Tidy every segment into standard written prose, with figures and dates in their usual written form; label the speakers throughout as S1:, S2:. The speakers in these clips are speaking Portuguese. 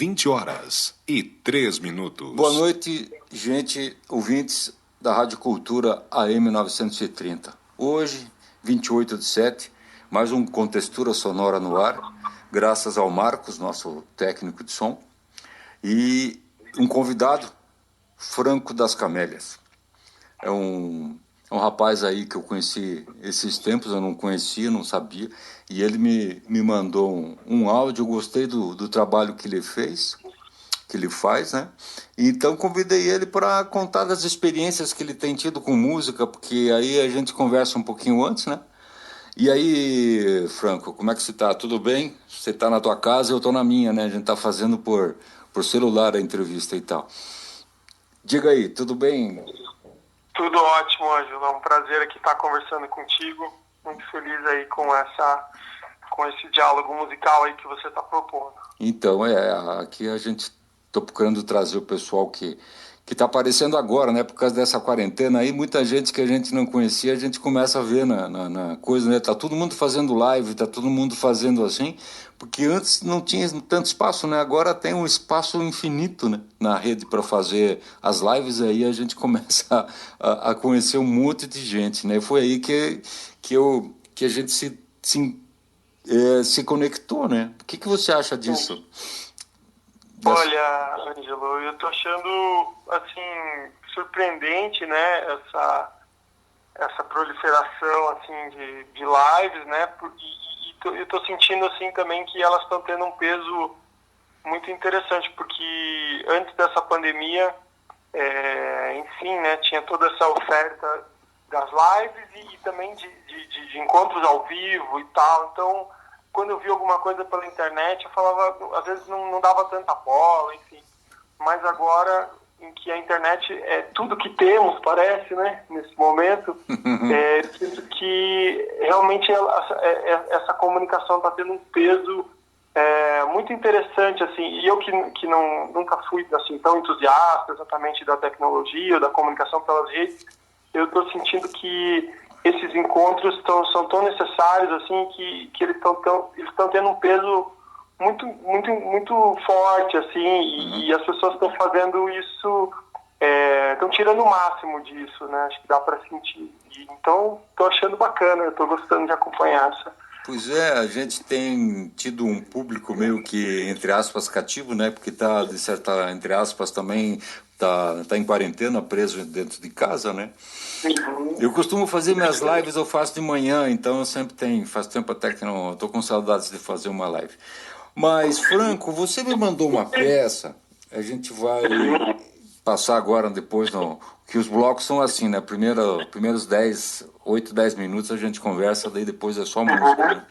S1: 20h03.
S2: Boa noite, gente, ouvintes da Rádio Cultura AM 930. Hoje, 28/7, mais um Contextura Sonora no ar, graças ao Marcos, nosso técnico de som, e um convidado, Franco das Camélias. É um rapaz aí que eu conheci esses tempos, eu não conhecia, não sabia, e ele me mandou um áudio. Eu gostei do trabalho que ele fez, que ele faz, né? Então convidei ele para contar das experiências que ele tem tido com música, porque aí a gente conversa um pouquinho antes, né? E aí, Franco, como é que você tá? Tudo bem? Você tá na tua casa, eu tô na minha, né? A gente tá fazendo por celular a entrevista e tal. Diga aí, tudo bem?
S3: Tudo ótimo, Ângelo. É um prazer aqui estar conversando contigo. Muito feliz aí com esse diálogo musical aí que você está propondo.
S2: Então, aqui a gente tô procurando trazer o pessoal que está aparecendo agora, né? Por causa dessa quarentena aí, muita gente que a gente não conhecia, a gente começa a ver na coisa, né? Tá todo mundo fazendo live, tá todo mundo fazendo assim, porque antes não tinha tanto espaço, né? Agora tem um espaço infinito, né? Na rede para fazer as lives, aí a gente começa a conhecer um monte de gente, né? Foi aí que a gente se conectou, né? O que você acha disso?
S3: Olha, Ângelo, eu tô achando, assim, surpreendente, né, essa proliferação, assim, de lives, né, eu tô sentindo, assim, também que elas estão tendo um peso muito interessante, porque antes dessa pandemia, enfim, né, tinha toda essa oferta das lives e também de encontros ao vivo e tal. Então, quando eu vi alguma coisa pela internet, eu falava, às vezes não dava tanta bola, enfim. Mas agora, em que a internet é tudo que temos, parece, né, nesse momento, sinto que realmente essa comunicação está tendo um peso muito interessante, assim. E eu que nunca fui assim tão entusiasta exatamente da tecnologia, da comunicação pelas redes, eu estou sentindo que esses encontros são tão necessários, assim, que eles estão tendo um peso muito, muito, muito forte, assim, e as pessoas estão fazendo isso, estão tirando o máximo disso, né? Acho que dá para sentir. Então, estou achando bacana, estou gostando de acompanhar essa.
S2: Pois é, a gente tem tido um público meio que, entre aspas, cativo, né? Porque está, de certa, entre aspas, também tá em quarentena, preso dentro de casa, né? Eu costumo fazer minhas lives, eu faço de manhã, então eu sempre faz tempo até que não, estou com saudades de fazer uma live. Mas, Franco, você me mandou uma peça, a gente vai passar agora, depois, que os blocos são assim, né? Primeiros 8, 10 minutos a gente conversa, daí depois é só música, né?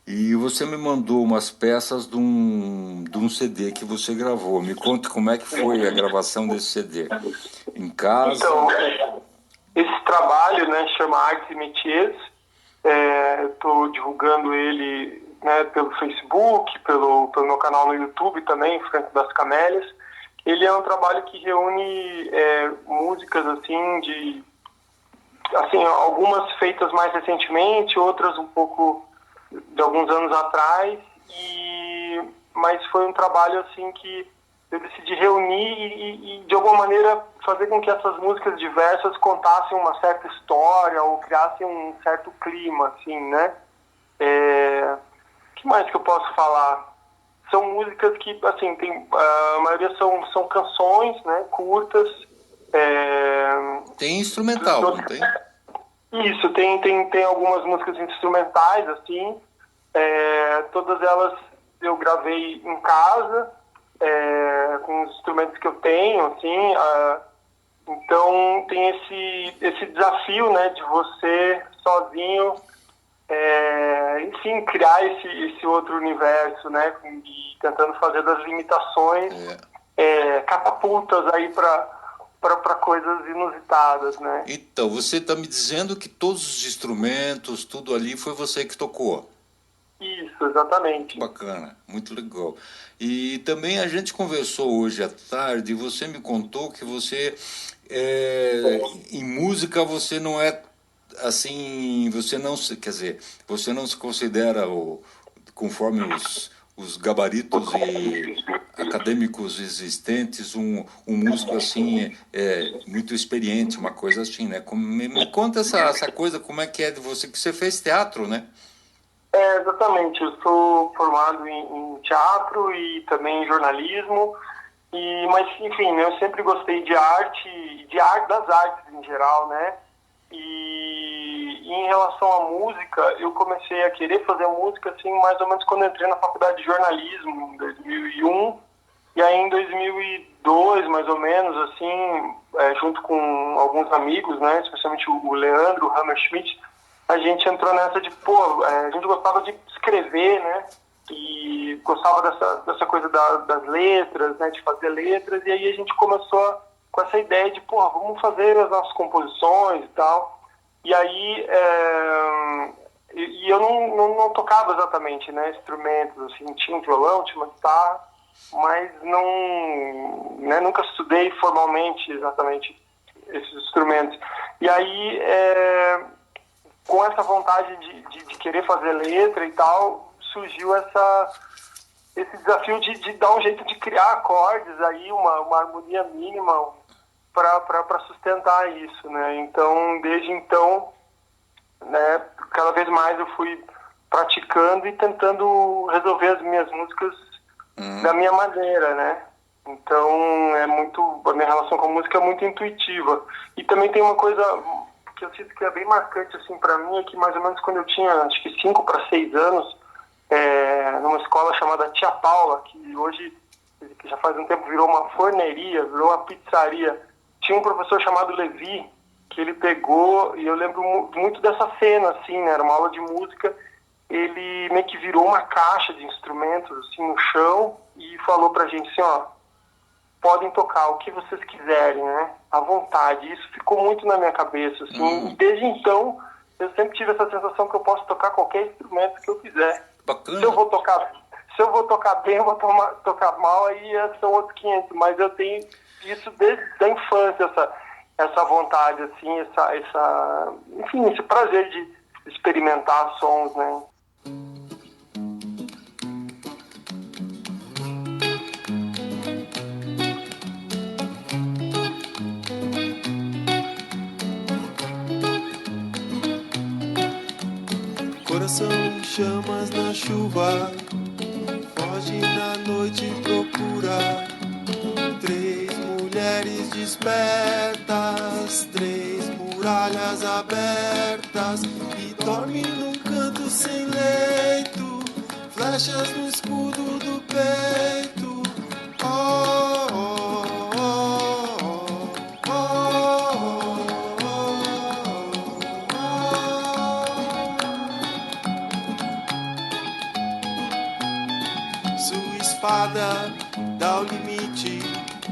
S2: E você me mandou umas peças de um CD que você gravou. Me conta como é que foi a gravação desse CD. Em casa?
S3: Então, esse trabalho, né, chama Artes e Métiers. Estou divulgando ele, né, pelo Facebook, pelo meu canal no YouTube também, Franco das Camélias. Ele é um trabalho que reúne músicas, assim, algumas feitas mais recentemente, outras um pouco de alguns anos atrás, mas foi um trabalho, assim, que eu decidi reunir e de alguma maneira fazer com que essas músicas diversas contassem uma certa história ou criassem um certo clima, assim, né? O que mais que eu posso falar? São músicas que, assim, a maioria são canções, né, curtas.
S2: Tem instrumental, não tem?
S3: Isso, tem algumas músicas instrumentais, assim. Todas elas eu gravei em casa, com os instrumentos que eu tenho, assim. Então tem esse desafio, né, de você sozinho, enfim, criar esse outro universo, né, e tentando fazer das limitações catapultas aí para coisas inusitadas, né?
S2: Então, você está me dizendo que todos os instrumentos, tudo ali, foi você que tocou?
S3: Isso, exatamente.
S2: Bacana, muito legal. E também a gente conversou hoje à tarde e você me contou que você, em música, você não é assim, quer dizer, você não se considera conforme os gabaritos e acadêmicos existentes, um músico assim muito experiente, uma coisa assim, né? Me conta essa coisa, como é que você, que você fez teatro, né?
S3: Exatamente. Eu sou formado em teatro e também em jornalismo. Mas, enfim, eu sempre gostei de arte, das artes em geral, né? E em relação à música, eu comecei a querer fazer música, assim, mais ou menos quando eu entrei na faculdade de jornalismo, em 2001. E aí, em 2002, mais ou menos, assim, junto com alguns amigos, né? Especialmente o Leandro, o Hammerschmidt, a gente entrou nessa de, a gente gostava de escrever, né? E gostava dessa coisa das letras, né? De fazer letras. E aí a gente começou com essa ideia de, vamos fazer as nossas composições e tal. E aí, eu não tocava exatamente, né? Instrumentos, assim, tinha um violão, tinha uma guitarra, mas nunca estudei formalmente exatamente esses instrumentos. E aí, com essa vontade de querer fazer letra e tal, surgiu esse desafio de dar um jeito de criar acordes aí, uma harmonia mínima para sustentar isso, né? Então, desde então, né, cada vez mais eu fui praticando e tentando resolver as minhas músicas da minha maneira, né? Então, a minha relação com a música é muito intuitiva. E também tem uma coisa que eu sinto que é bem marcante, assim, para mim, é que mais ou menos quando eu tinha, acho que 5 para 6 anos, numa escola chamada Tia Paula, que hoje, que já faz um tempo, virou uma forneria, virou uma pizzaria. Tinha um professor chamado Levi, que ele pegou, e eu lembro muito dessa cena, assim, né? Era uma aula de música, ele meio que virou uma caixa de instrumentos, assim, no chão, e falou pra gente assim, podem tocar o que vocês quiserem, né? À vontade. Isso ficou muito na minha cabeça, assim. E desde então, eu sempre tive essa sensação que eu posso tocar qualquer instrumento que eu quiser.
S2: Bacana.
S3: Se eu vou tocar bem, eu vou tocar mal, aí são outros 500. Mas eu tenho isso desde a infância, essa vontade, assim, enfim, esse prazer de experimentar sons, né?
S1: Coração em chamas na chuva, foge na noite e procura 3 mulheres despertas, 3 muralhas abertas, e dorme num canto sem leito, flechas no escudo do peito. Oh, oh, oh, oh, oh, oh. Sua espada dá o limite,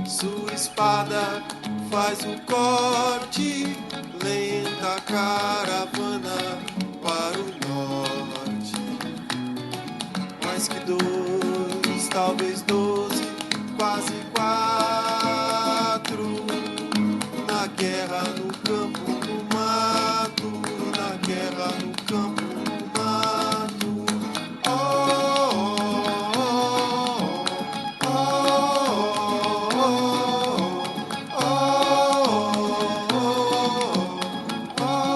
S1: sua espada faz o corte, lenta caravana para o norte. Mais que 2, talvez 12, quase 4. Na guerra, no campo, no mato, na guerra, no campo, no mato. Oh, oh, oh, oh, oh, oh, oh, oh.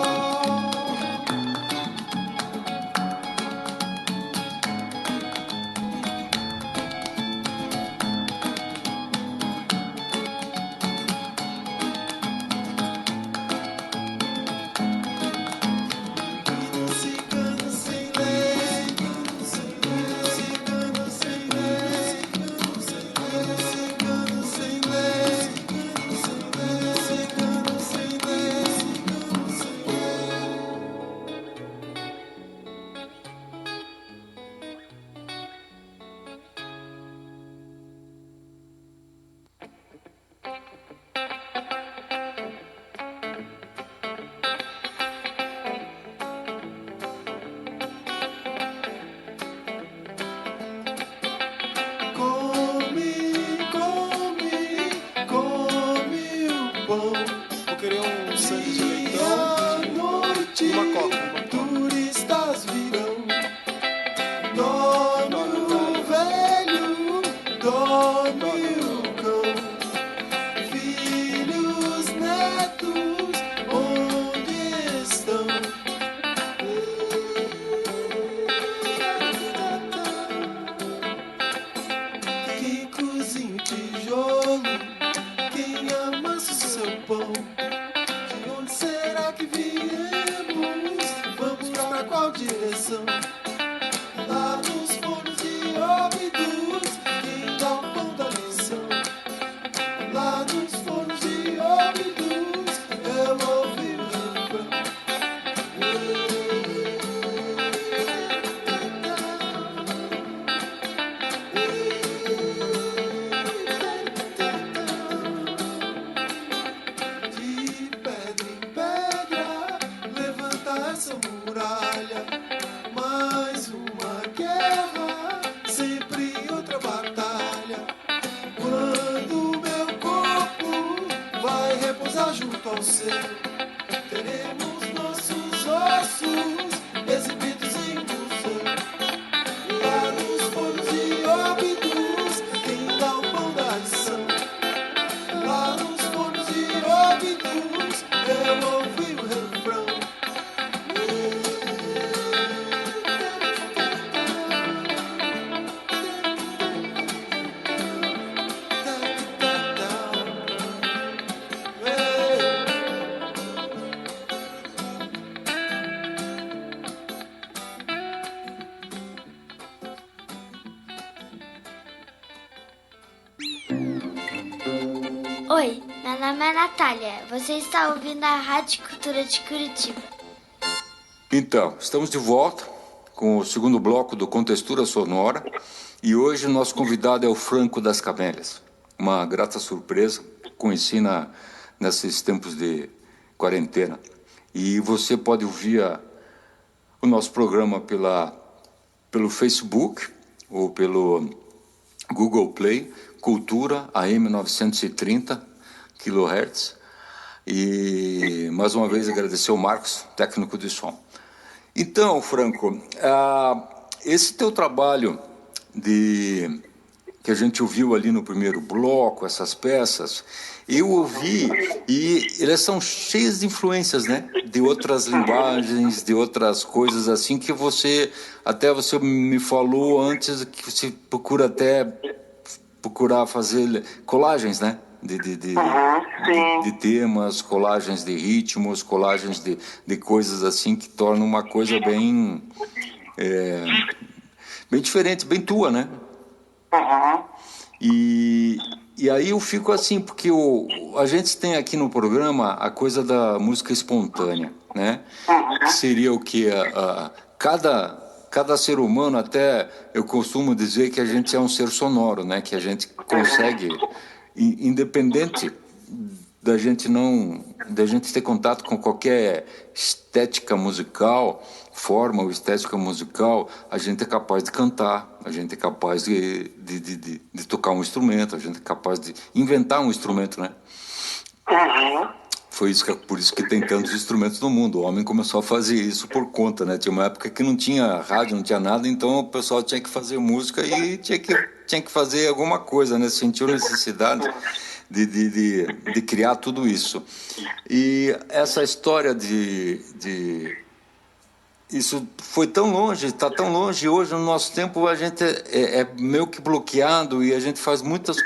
S1: Milcão, filhos, netos, onde estão? Quem cozinha o tijolo, quem amassa o seu pão? De onde será que viemos? Vamos pra qual direção? Lá nos fones de ouvidos, quem dá o pão da lição? Lá nos fones de ouvidos, eu ouvi o refrão. De pedra em pedra, levanta essa muralha. Mais uma guerra, sempre outra batalha. Quando meu corpo vai repousar junto ao seu, teremos nossos ossos exibidos em museu. Lá nos foros e óbitos, quem dá o pão da lição? Lá nos foros e óbitos, eu ouvi o refrão.
S4: Oi, meu nome é Natália. Você está ouvindo a Rádio Cultura de Curitiba.
S2: Então, estamos de volta com o segundo bloco do Contextura Sonora e hoje o nosso convidado é o Franco das Camélias. Uma grata surpresa, conheci nesses tempos de quarentena. E você pode ouvir o nosso programa pelo Facebook ou pelo Google Play, Cultura AM 930 kHz. E mais uma vez agradecer ao Marcos, técnico de som. Então, Franco, esse teu trabalho que a gente ouviu ali no primeiro bloco, essas peças, eu ouvi e elas são cheias de influências, né? De outras linguagens, de outras coisas assim que você me falou antes que você procurar fazer colagens, né? De temas, colagens de ritmos, colagens de coisas assim que tornam uma coisa bem diferente, bem tua, né? E aí eu fico assim, porque a gente tem aqui no programa a coisa da música espontânea, né? Que seria o que cada ser humano, até eu costumo dizer que a gente é um ser sonoro, né? Que a gente consegue, independente da gente ter contato com qualquer estética musical, forma ou estética musical, a gente é capaz de cantar, a gente é capaz de tocar um instrumento, a gente é capaz de inventar um instrumento, né? Por isso que tem tantos instrumentos no mundo. O homem começou a fazer isso por conta, né? Tinha uma época que não tinha rádio, não tinha nada, então o pessoal tinha que fazer música e tinha que fazer alguma coisa, né? Sentiu necessidade de criar tudo isso. E essa história isso foi tão longe, está tão longe. Hoje, no nosso tempo, a gente é meio que bloqueado e a gente faz muitas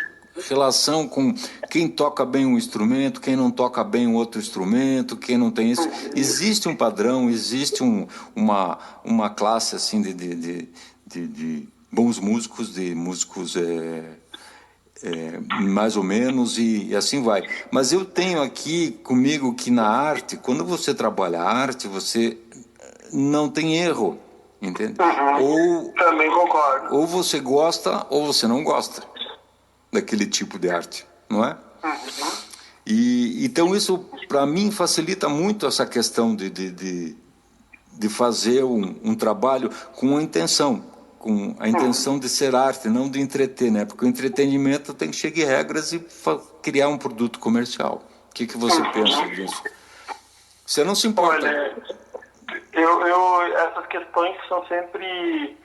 S2: relação com quem toca bem um instrumento, quem não toca bem um outro instrumento, quem não tem isso. Existe um padrão, existe uma classe assim de bons músicos, de músicos mais ou menos, e assim vai. Mas eu tenho aqui comigo que na arte, quando você trabalha a arte, você não tem erro, entende?
S3: Também concordo.
S2: Ou você gosta ou você não gosta daquele tipo de arte, não é? E então isso para mim facilita muito essa questão de fazer um trabalho com a intenção de ser arte, não de entreter, né? Porque o entretenimento tem que chegar em regras e criar um produto comercial. O que você pensa disso? Você não se importa?
S3: Olha, essas questões são sempre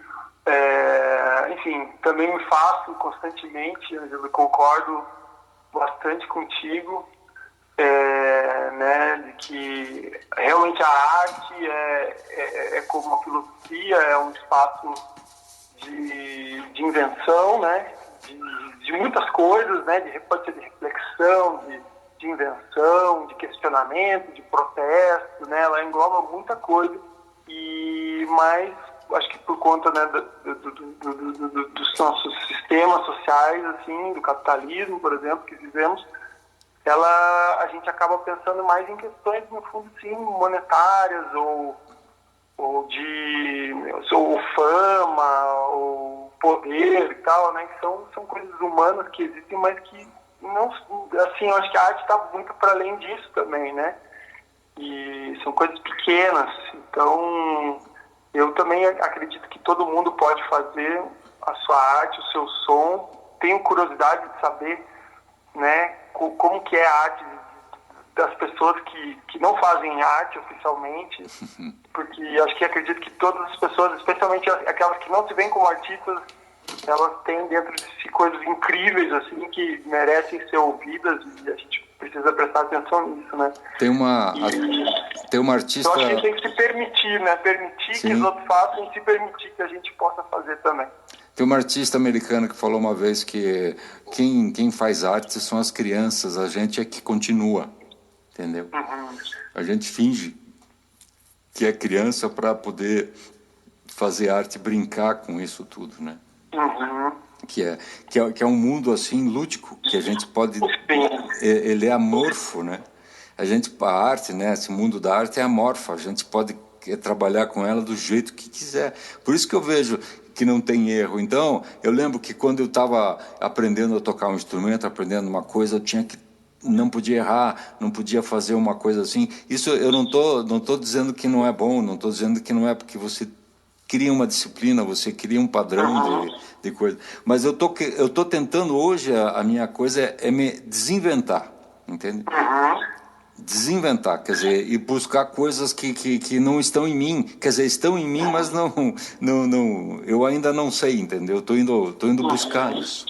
S3: Enfim, também me faço constantemente, eu concordo bastante contigo, né, de que realmente a arte é como a filosofia, é um espaço de invenção, né, de muitas coisas, né, pode ser de reflexão, de invenção, de questionamento, de protesto, né, ela engloba muita coisa, mas acho que por conta, né, dos nossos sistemas sociais, assim, do capitalismo, por exemplo, que vivemos, a gente acaba pensando mais em questões, no fundo, sim, monetárias ou fama, ou poder e tal, né, que são coisas humanas que existem, mas que não, assim, eu acho que a arte está muito para além disso também, né, e são coisas pequenas. Então eu também acredito que todo mundo pode fazer a sua arte, o seu som. Tenho curiosidade de saber, né, como que é a arte das pessoas que não fazem arte oficialmente, porque acho que acredito que todas as pessoas, especialmente aquelas que não se veem como artistas, elas têm dentro de si coisas incríveis, assim, que merecem ser ouvidas, e a gente precisa prestar atenção nisso, né?
S2: Tem uma artista...
S3: Eu acho que a gente tem que se permitir, né? Permitir
S2: Sim.
S3: que os outros façam e se permitir que a gente possa fazer também.
S2: Tem uma artista americana que falou uma vez que quem faz arte são as crianças, a gente é que continua, entendeu?
S3: Uhum.
S2: A gente finge que é criança para poder fazer arte, brincar com isso tudo, né?
S3: Uhum.
S2: Que é um mundo assim lúdico, que a gente pode... Ele é amorfo, né? A arte, né? Esse mundo da arte é amorfo, a gente pode trabalhar com ela do jeito que quiser. Por isso que eu vejo que não tem erro. Então, eu lembro que quando eu estava aprendendo a tocar um instrumento, aprendendo uma coisa, não podia errar, não podia fazer uma coisa assim. Isso eu não tô dizendo que não é bom, não estou dizendo que não é, porque você cria uma disciplina, você cria um padrão de coisa. Mas eu tô tentando hoje, a minha coisa é me desinventar, entende? Desinventar, quer dizer, e buscar coisas que não estão em mim, quer dizer, estão em mim, mas não, eu ainda não sei, entendeu? Tô indo buscar isso.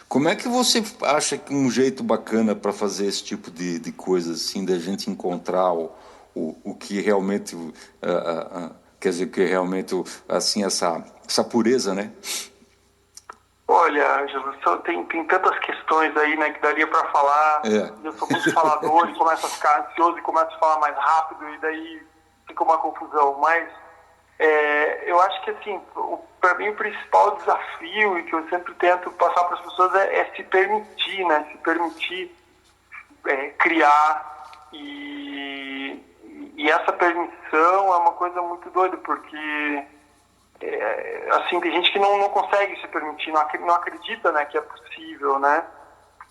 S2: Como é que você acha que um jeito bacana para fazer esse tipo de coisa, assim, da gente encontrar o que realmente, quer dizer, que realmente, assim, essa pureza, né?
S3: Olha, Ângelo, tem tantas questões aí, né, que daria para falar. Eu sou muito falador e começo a ficar ansioso e começo a falar mais rápido e daí fica uma confusão. Mas eu acho que, assim, para mim o principal desafio e que eu sempre tento passar para as pessoas é se permitir, né, se permitir criar. E essa permissão é uma coisa muito doida, porque assim, tem gente que não consegue se permitir, não acredita, né, que é possível, né?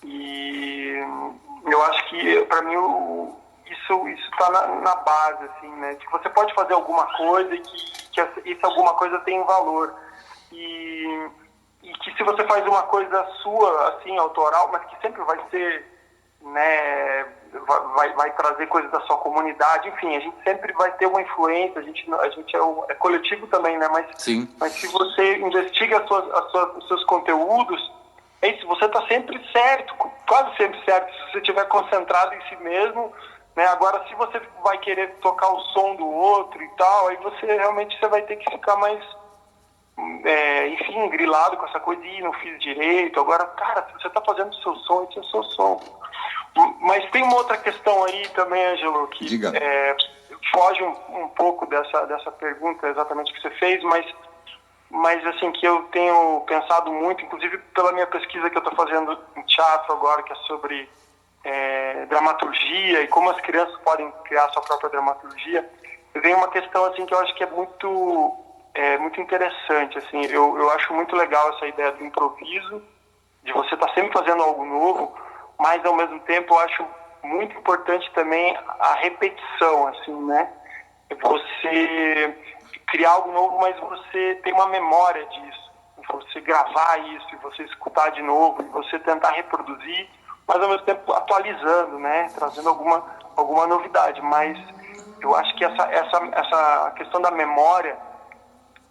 S3: E eu acho que, para mim, isso está na base, assim, né? De que você pode fazer alguma coisa e que essa alguma coisa tem valor. E que se você faz uma coisa sua, assim, autoral, mas que sempre vai ser, né, vai trazer coisas da sua comunidade, enfim, a gente sempre vai ter uma influência, a gente é coletivo também, né,
S2: Sim.
S3: Mas se você investiga os seus conteúdos, é isso, você está sempre certo, quase sempre certo, se você estiver concentrado em si mesmo, né, agora se você vai querer tocar o som do outro e tal, aí você vai ter que ficar mais, enfim, grilado com essa coisa de não fiz direito. Agora, cara, se você está fazendo o seu som, esse é o seu som. Mas tem uma outra questão aí também, Ângelo, que foge um pouco dessa pergunta exatamente que você fez, mas assim, que eu tenho pensado muito, inclusive pela minha pesquisa que eu estou fazendo em teatro agora, que é sobre dramaturgia e como as crianças podem criar sua própria dramaturgia. Vem uma questão assim que eu acho que é muito interessante, assim. Eu acho muito legal essa ideia do improviso, de você estar sempre fazendo algo novo, mas ao mesmo tempo eu acho muito importante também a repetição, assim, né? Você criar algo novo, mas você tem uma memória disso, você gravar isso, e você escutar de novo, e você tentar reproduzir, mas ao mesmo tempo atualizando, né? Trazendo alguma novidade. Mas eu acho que essa questão da memória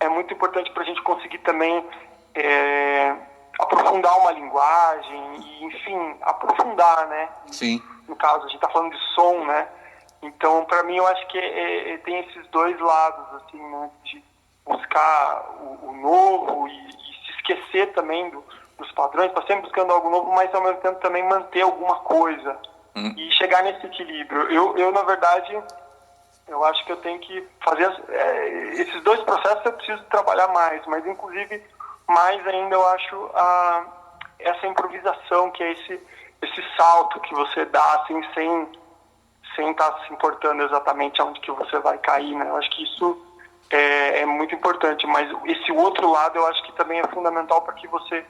S3: é muito importante para a gente conseguir também aprofundar uma linguagem e, enfim, aprofundar, né?
S2: Sim.
S3: No caso, a gente está falando de som, né? Então, para mim, eu acho que tem esses dois lados, assim, né? De buscar o novo e se esquecer também dos padrões, estar sempre buscando algo novo, mas ao mesmo tempo também manter alguma coisa e chegar nesse equilíbrio. Eu na verdade, eu acho que eu tenho que fazer esses dois processos. Eu preciso trabalhar mais, mas inclusive mais ainda eu acho essa improvisação, que é esse salto que você dá assim, sem estar se importando exatamente aonde que você vai cair, né? Eu acho que isso é muito importante, mas esse outro lado eu acho que também é fundamental para que você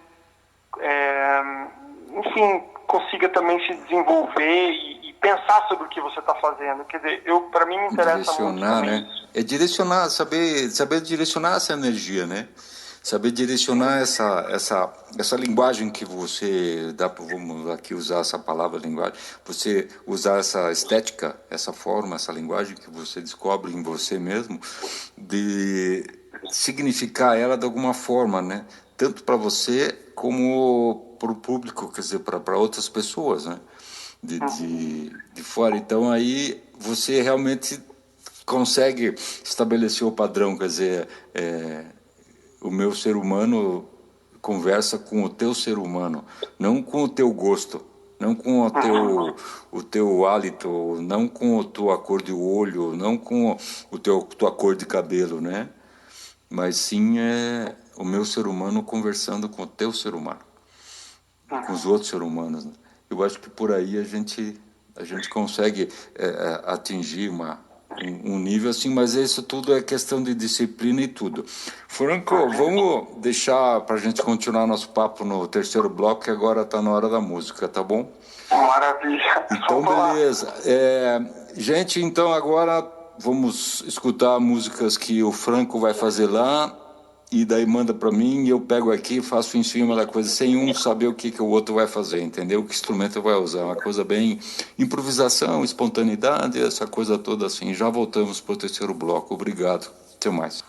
S3: enfim, consiga também se desenvolver e pensar sobre o que você está fazendo. Quer dizer, para mim me interessa muito também,
S2: né?
S3: isso.
S2: É direcionar, saber direcionar essa energia, né? Saber direcionar essa linguagem que você dá, vamos aqui usar essa palavra linguagem, você usar essa estética, essa forma, essa linguagem que você descobre em você mesmo, de significar ela de alguma forma, né? Tanto para você como para o público, quer dizer, para outras pessoas, né? De fora. Então aí você realmente consegue estabelecer o padrão, quer dizer, o meu ser humano conversa com o teu ser humano, não com o teu gosto, não com o teu hálito, não com a tua cor de olho, não com tua cor de cabelo, né? Mas sim o meu ser humano conversando com o teu ser humano, com os outros seres humanos, né? Eu acho que por aí a gente consegue atingir um nível assim, mas isso tudo é questão de disciplina e tudo. Franco, vamos deixar para a gente continuar nosso papo no terceiro bloco, que agora está na hora da música, tá bom?
S3: Maravilha.
S2: Então, beleza. Gente, então agora vamos escutar músicas que o Franco vai fazer lá, e daí manda para mim e eu pego aqui e faço em cima da coisa, sem um saber o que o outro vai fazer, entendeu? Que instrumento vai usar, uma coisa bem improvisação, espontaneidade, essa coisa toda assim. Já voltamos para o terceiro bloco. Obrigado. Até mais.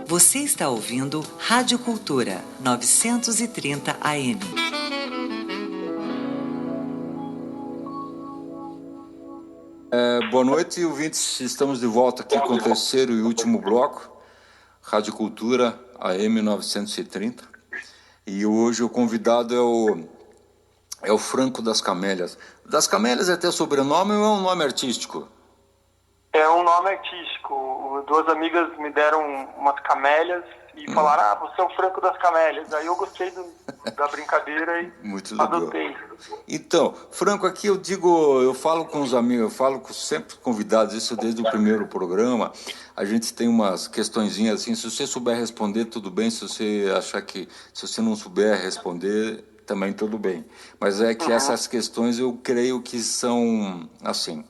S5: Você está ouvindo Rádio Cultura 930 AM.
S2: Boa noite, ouvintes. Estamos de volta aqui com o terceiro e último bloco, Rádio Cultura AM 930. E hoje o convidado é o Franco das Camélias. Das Camélias é teu sobrenome ou é um nome artístico?
S3: É um nome artístico. Duas amigas me deram umas camélias e falaram, você é o Franco das Camélias. Aí eu gostei da brincadeira e
S2: Muito
S3: adotei.
S2: legal. Então, Franco, aqui eu falo com os amigos, eu falo sempre com convidados, isso desde o primeiro programa. A gente tem umas questõezinhas assim, se você souber responder, tudo bem. Se você não souber responder, também tudo bem. Mas é que essas questões eu creio que são assim.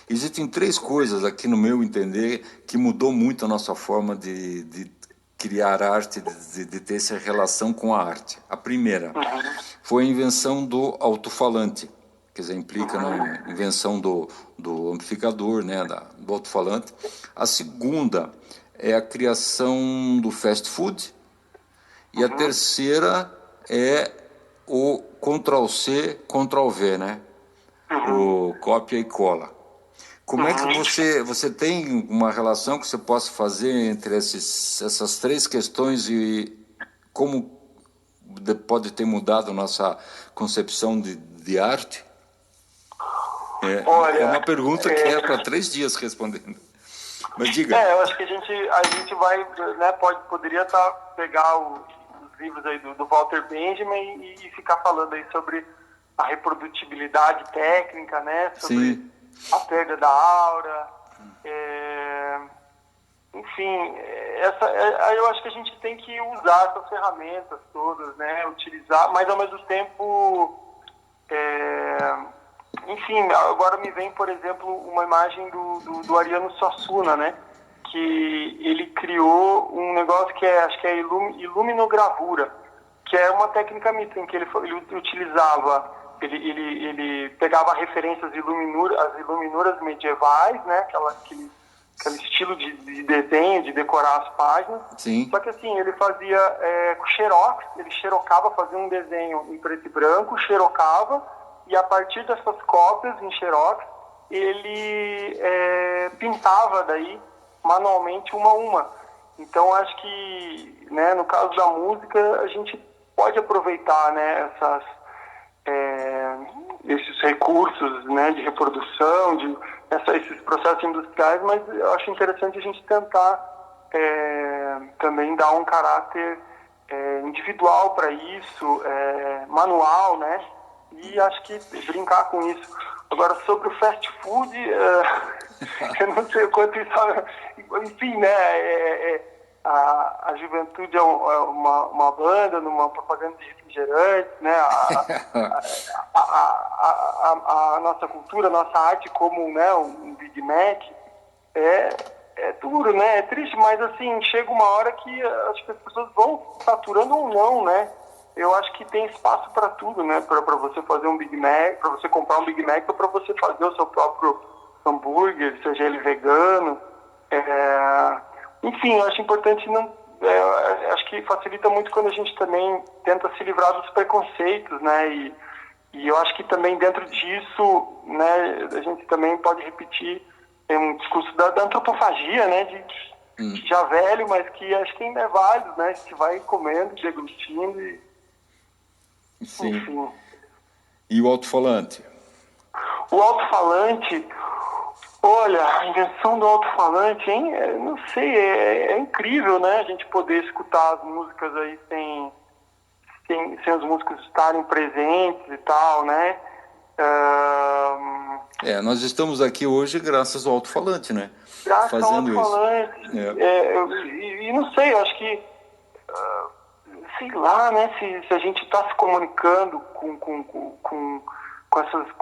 S2: Existem três coisas aqui no meu entender que mudou muito a nossa forma de criar arte, de ter essa relação com a arte. A primeira foi a invenção do alto-falante, quer dizer, implica na invenção do amplificador, né, do alto-falante. A segunda é a criação do fast food. E a terceira é o Ctrl-C, Ctrl-V, né? O cópia e cola. Como é que você tem uma relação que você possa fazer entre essas três questões e como pode ter mudado a nossa concepção de arte?
S3: Olha,
S2: é uma pergunta que é para 3 dias respondendo. Mas diga.
S3: Eu acho que a gente vai, né, poderia pegar os livros aí do Walter Benjamin e ficar falando aí sobre a reprodutibilidade técnica, né? Sobre
S2: Sim.
S3: A perda da aura, enfim, eu acho que a gente tem que usar essas ferramentas todas, né, utilizar, mas ao mesmo tempo, enfim, agora me vem, por exemplo, uma imagem do Ariano Suassuna, né, que ele criou um negócio que acho que é iluminogravura, que é uma técnica mito em que ele utilizava. Ele pegava referências as iluminuras medievais, né? Aquele estilo de desenho, de decorar as páginas.
S2: Sim.
S3: Só que assim, ele fazia com xerox, ele xerocava, fazia um desenho em preto e branco, xerocava, e a partir dessas cópias em xerox, ele pintava daí manualmente uma a uma. Então acho que, né, no caso da música, a gente pode aproveitar, né, esses recursos, né, de reprodução, esses processos industriais, mas eu acho interessante a gente tentar também dar um caráter individual para isso, manual, né, e acho que brincar com isso. Agora, sobre o fast food, eu não sei o quanto isso... Enfim, né, a Juventude é uma banda numa propaganda de refrigerantes, né? A nossa cultura, a nossa arte como, né, um Big Mac é duro, né? É triste, mas assim, chega uma hora que acho que as pessoas vão saturando ou não, né? Eu acho que tem espaço para tudo, né? Para você fazer um Big Mac, para você comprar um Big Mac ou para você fazer o seu próprio hambúrguer, seja ele vegano. Enfim, eu acho importante acho que facilita muito quando a gente também tenta se livrar dos preconceitos, né? E eu acho que também dentro disso, né, a gente também pode repetir um discurso da antropofagia, né? De já velho, mas que acho que ainda é válido, né? A gente vai comendo, deglutindo e...
S2: Sim.
S3: Enfim.
S2: E o alto-falante?
S3: O alto-falante... Olha, a invenção do alto-falante, hein? Não sei, é incrível, né? A gente poder escutar as músicas aí sem os músicos estarem presentes e tal, né?
S2: Nós estamos aqui hoje graças ao alto-falante, né?
S3: Graças ao alto-falante. E não sei, eu acho que sei lá, né, se a gente está se comunicando com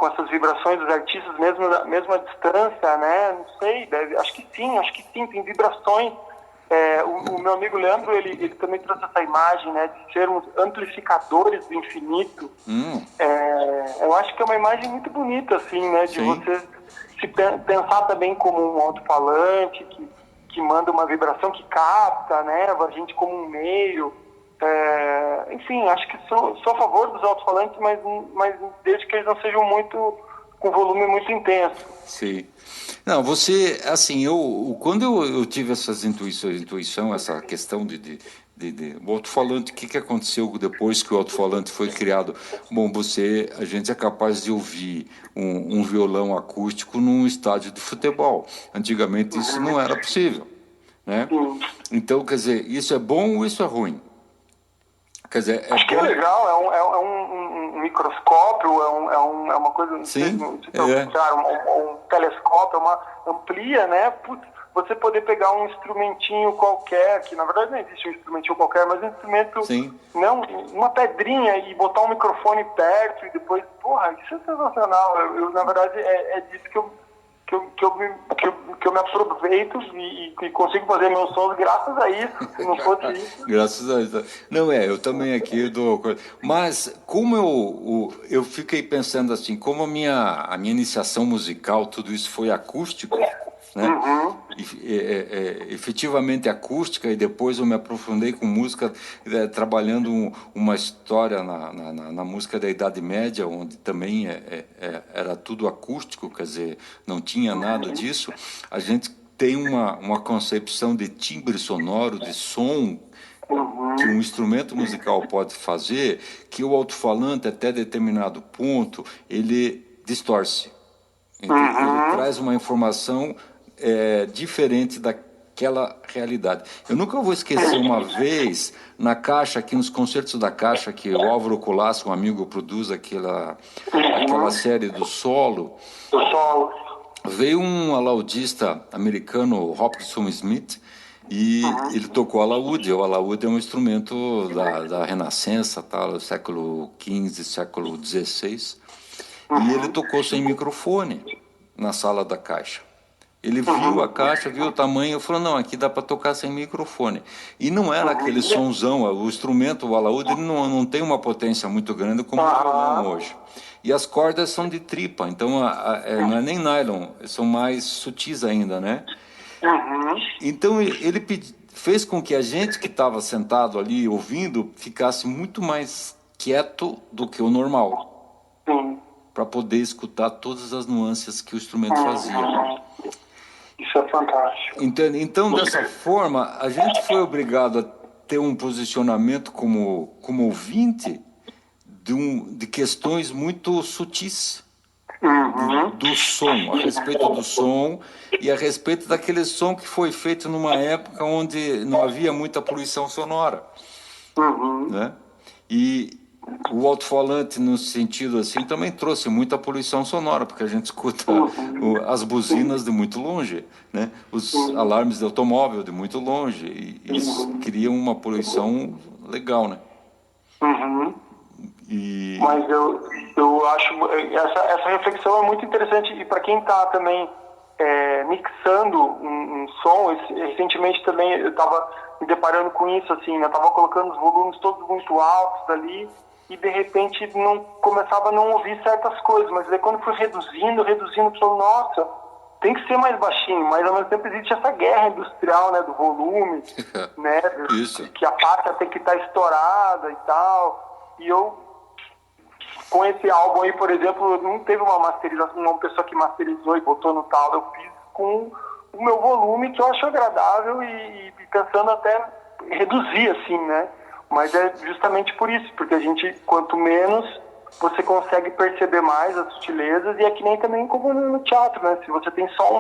S3: essas vibrações dos artistas, mesmo à distância, né? Não sei, acho que sim, tem vibrações. O meu amigo Leandro, ele também trouxe essa imagem, né, de sermos amplificadores do infinito. Eu acho que é uma imagem muito bonita, assim, né, de
S2: Sim.
S3: você se pensar também como um alto-falante que manda uma vibração, que capta, né, a gente como um meio. Enfim, acho que sou a favor dos alto-falantes, mas desde que eles não sejam com volume muito intenso.
S2: Sim. Não, você, assim, quando eu tive essas intuição, essa questão o alto-falante, o que aconteceu depois que o alto-falante foi criado? Bom, a gente é capaz de ouvir um violão acústico num estádio de futebol. Antigamente isso não era possível, né? Então, quer dizer, isso é bom ou isso é ruim? Quer dizer,
S3: acho que é legal, é um microscópio, é uma coisa,
S2: sim,
S3: um telescópio, amplia, né? Você poder pegar um instrumentinho qualquer, que na verdade não existe um instrumentinho qualquer, mas um instrumento, não, uma pedrinha e botar um microfone perto e depois, porra, isso é sensacional. Eu na verdade, é disso que eu me aproveito e consigo fazer meus sons graças a isso. Se não fosse isso...
S2: Graças a isso. Não, eu também aqui dou... Mas como eu fiquei pensando assim, como a minha iniciação musical, tudo isso foi acústico, né? Efetivamente acústica, e depois eu me aprofundei com música, trabalhando uma história na música da Idade Média, onde também era tudo acústico, quer dizer, não tinha nada disso. A gente tem uma concepção de timbre sonoro, de som, que um instrumento musical pode fazer, que o alto-falante, até determinado ponto, ele distorce. Ele traz uma informação diferente daquela realidade. Eu nunca vou esquecer uma vez, na Caixa, aqui nos concertos da Caixa, que o Álvaro Colasso, um amigo, produz aquela série do solo. Veio um alaudista americano, Hobson Smith, e ele tocou alaúde. O alaúde é um instrumento da Renascença, do século XV, século XVI. E ele tocou sem microfone na sala da Caixa. Ele viu a caixa, viu o tamanho, falou, não, aqui dá para tocar sem microfone. E não era aquele sonzão, o instrumento, o alaúde, ele não tem uma potência muito grande como o violão hoje. E as cordas são de tripa, então não é nem nylon, são mais sutis ainda, né? Então ele fez com que a gente que estava sentado ali ouvindo ficasse muito mais quieto do que o normal, para poder escutar todas as nuances que o instrumento fazia.
S3: Isso é fantástico.
S2: Então, dessa forma, a gente foi obrigado a ter um posicionamento como ouvinte de questões muito sutis do som, a respeito do som e a respeito daquele som que foi feito numa época onde não havia muita poluição sonora, né? E o alto-falante, no sentido assim, também trouxe muita poluição sonora, porque a gente escuta as buzinas de muito longe, né? Os alarmes de automóvel de muito longe, e isso cria uma poluição legal, né?
S3: Mas eu acho essa reflexão é muito interessante, e para quem está também mixando um som, recentemente também eu estava me deparando com isso, assim, eu estava colocando os volumes todos muito altos ali, e de repente começava a não ouvir certas coisas, mas aí quando fui reduzindo, falei, nossa, tem que ser mais baixinho, mas ao mesmo tempo existe essa guerra industrial, né, do volume, né, que a pasta tem que estar estourada e tal, e eu, com esse álbum aí, por exemplo, não teve uma masterização, uma pessoa que masterizou e botou no tal, eu fiz com o meu volume, que eu acho agradável, e pensando até reduzir, assim, né? Mas é justamente por isso, porque a gente, quanto menos, você consegue perceber mais as sutilezas, e é que nem também como no teatro, né? Se você tem só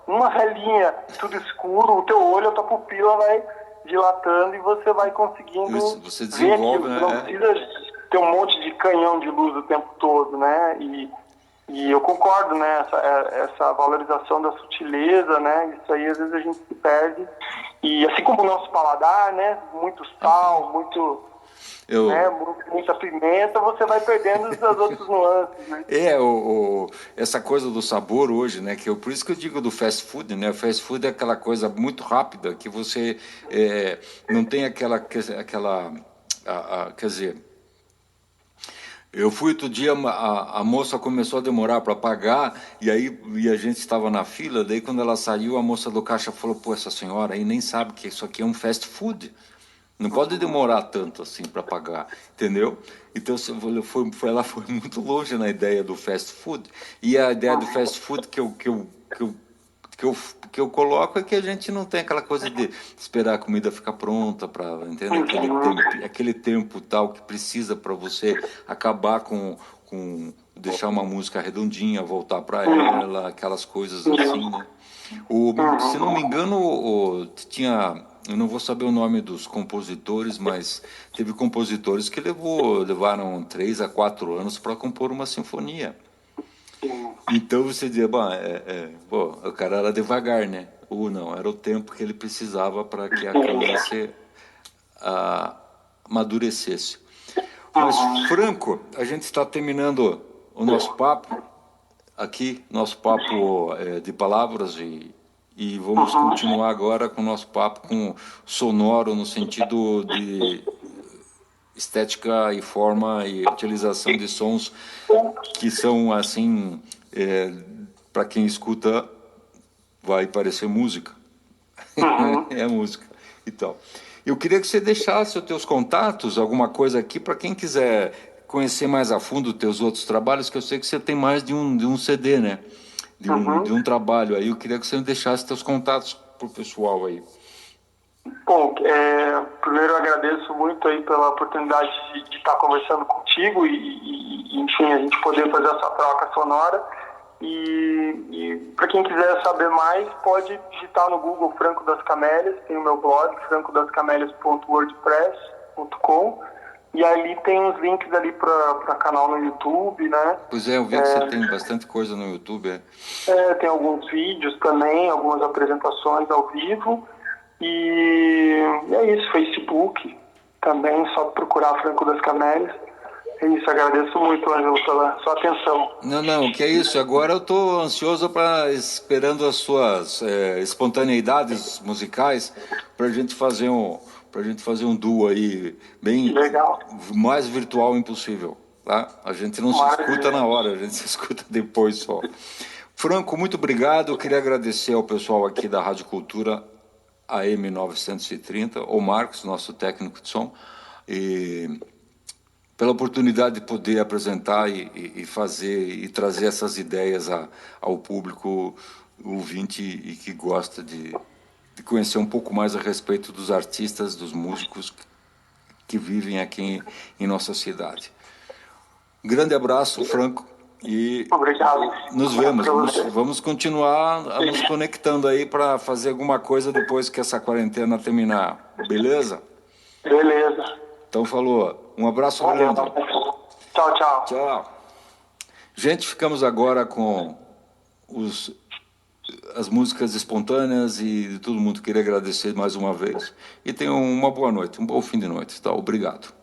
S3: uma velinha, tudo escuro, o teu olho, a tua pupila vai dilatando e você vai conseguindo
S2: você desenvolve,
S3: ver aquilo. Você não precisa ter um monte de canhão de luz o tempo todo, né? E eu concordo, né? Essa valorização da sutileza, né? Isso aí às vezes a gente se perde. E assim como o nosso paladar, né? Muito sal, muita pimenta, você vai perdendo as outras nuances, né?
S2: Essa coisa do sabor hoje, né? Por isso que eu digo do fast food, né? O fast food é aquela coisa muito rápida que você não tem quer dizer, eu fui outro dia, a moça começou a demorar para pagar, e a gente estava na fila, daí quando ela saiu, a moça do caixa falou, pô, essa senhora aí nem sabe que isso aqui é um fast food. Não pode demorar tanto assim para pagar, entendeu? Então ela foi muito longe na ideia do fast food. E a ideia do fast food que eu coloco é que a gente não tem aquela coisa de esperar a comida ficar pronta para, entender? Aquele tempo tal que precisa para você acabar com deixar uma música redondinha, voltar para ela, aquelas coisas assim, né? Se não me engano, eu não vou saber o nome dos compositores, mas teve compositores que levaram 3 a 4 anos para compor uma sinfonia. Então você dizia, o cara era devagar, né? Ou não, era o tempo que ele precisava para que a coisa amadurecesse. Mas, Franco, a gente está terminando o nosso papo aqui, de palavras e vamos continuar agora com o nosso papo com sonoro no sentido de estética e forma e utilização de sons que são assim, para quem escuta vai parecer música. É música e tal. Eu queria que você deixasse os teus contatos, alguma coisa aqui para quem quiser conhecer mais a fundo os teus outros trabalhos, que eu sei que você tem mais de um CD, né? De um trabalho aí. Eu queria que você deixasse teus contatos pro pessoal aí.
S3: Bom, primeiro eu agradeço muito aí pela oportunidade de estar conversando contigo e enfim, a gente poder fazer essa troca sonora. E para quem quiser saber mais, pode digitar no Google Franco das Camélias, tem o meu blog, francodascamélias.wordpress.com, e ali tem uns links ali para canal no YouTube, né?
S2: Pois é, eu vi que você tem bastante coisa no YouTube.
S3: Tem alguns vídeos também, algumas apresentações ao vivo, e é isso, Facebook também, só procurar Franco das Camélias. É isso, agradeço muito, Ângelo, pela sua atenção.
S2: Não, que é isso. Agora eu estou ansioso esperando as suas espontaneidades musicais para a gente fazer um duo aí bem
S3: legal,
S2: mais virtual impossível, tá? A gente não se escuta na hora, a gente se escuta depois só. Franco, muito obrigado. Eu queria agradecer ao pessoal aqui da Rádio Cultura AM 930, o Marcos, nosso técnico de som, pela oportunidade de poder apresentar e fazer e trazer essas ideias ao público ouvinte e que gosta de conhecer um pouco mais a respeito dos artistas, dos músicos que vivem aqui em nossa cidade. Um grande abraço, Franco, e
S3: obrigado.
S2: Nos vemos. Vamos continuar nos conectando aí para fazer alguma coisa depois que essa quarentena terminar, beleza?
S3: Beleza.
S2: Então falou. Um abraço grande.
S3: Tchau, tchau.
S2: Tchau. Gente, ficamos agora com as músicas espontâneas e de todo mundo. Queria agradecer mais uma vez. E tenham uma boa noite, um bom fim de noite. Tá? Obrigado.